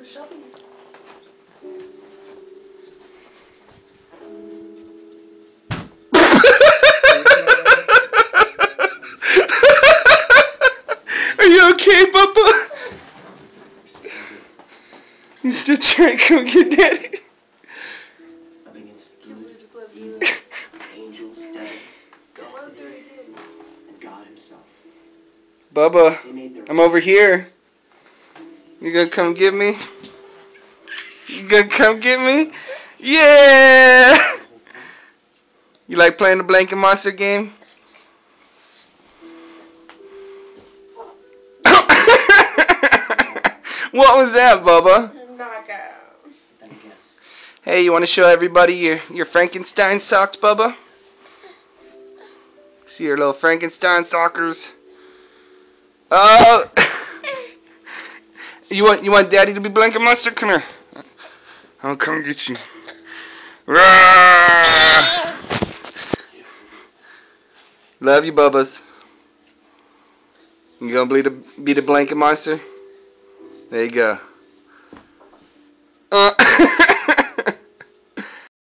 Are you okay, Bubba? Just try to come get Daddy. Bubba, I'm over here. You gonna come get me? You gonna come get me? Yeah! You like playing the Blanket Monster game? What was that, Bubba? Knockout. Hey, you want to show everybody your Frankenstein socks, Bubba? See your little Frankenstein sockers. Oh! You want Daddy to be Blanket Monster? Come here. I'll come get you. Love you, Bubbas. You gonna be the Blanket Monster? There you go.